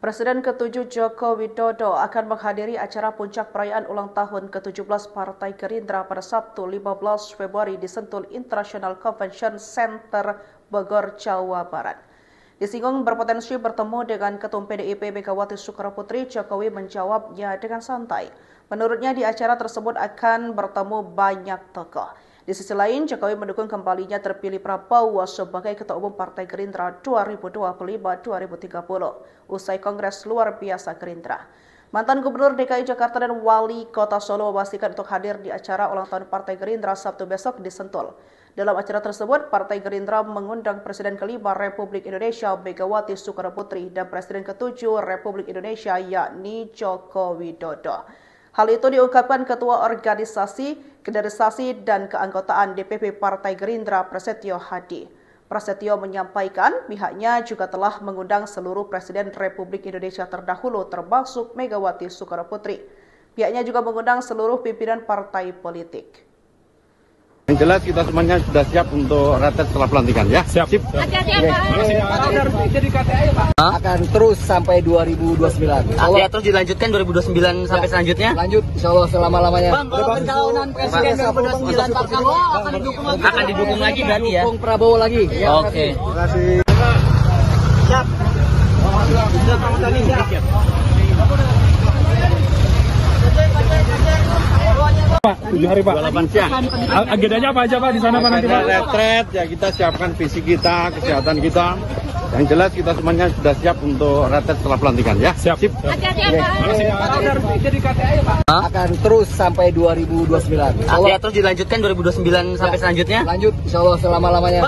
Presiden ke-7 Joko Widodo akan menghadiri acara puncak perayaan ulang tahun ke-17 Partai Gerindra pada Sabtu 15 Februari di Sentul International Convention Center, Bogor, Jawa Barat. Disinggung berpotensi bertemu dengan Ketum PDIP Megawati Soekarnoputri, Jokowi menjawabnya dengan santai. Menurutnya di acara tersebut akan bertemu banyak tokoh. Di sisi lain, Jokowi mendukung kembalinya terpilih Prabowo sebagai Ketua Umum Partai Gerindra 2025-2030 usai Kongres Luar Biasa Gerindra. Mantan Gubernur DKI Jakarta dan Wali Kota Solo memastikan untuk hadir di acara ulang tahun Partai Gerindra Sabtu besok di Sentul. Dalam acara tersebut, Partai Gerindra mengundang Presiden kelima Republik Indonesia Megawati Soekarnoputri dan Presiden ke-7 Republik Indonesia yakni Joko Widodo. Hal itu diungkapkan Ketua Organisasi, Kaderisasi, dan Keanggotaan DPP Partai Gerindra Prasetyo Hadi. Prasetyo menyampaikan pihaknya juga telah mengundang seluruh Presiden Republik Indonesia terdahulu termasuk Megawati Soekarnoputri. Pihaknya juga mengundang seluruh pimpinan partai politik. Yang jelas kita semuanya sudah siap untuk retet setelah pelantikan ya. Siap. Akan terus sampai 2029. Artinya terus dilanjutkan 2029 sampai selanjutnya? Lanjut, insya Allah selama-lamanya. Bang, kalau pencalonan presiden 2029 Pak Prabowo akan didukung lagi? Akan didukung lagi berarti ya? Dukung Prabowo lagi. Ya, Oke. Terima kasih. Siap. Pak, 7 hari Pak. 28 siang. Agendanya apa aja Pak di sana Pak nanti Pak? Retret ya, kita siapkan visi kita, kesehatan kita. Yang jelas kita semuanya sudah siap untuk retet setelah pelantikan ya. Siap. Akan terus sampai 2029. Artinya terus dilanjutkan 2029 sampai selanjutnya? Lanjut, insya Allah selama-lamanya.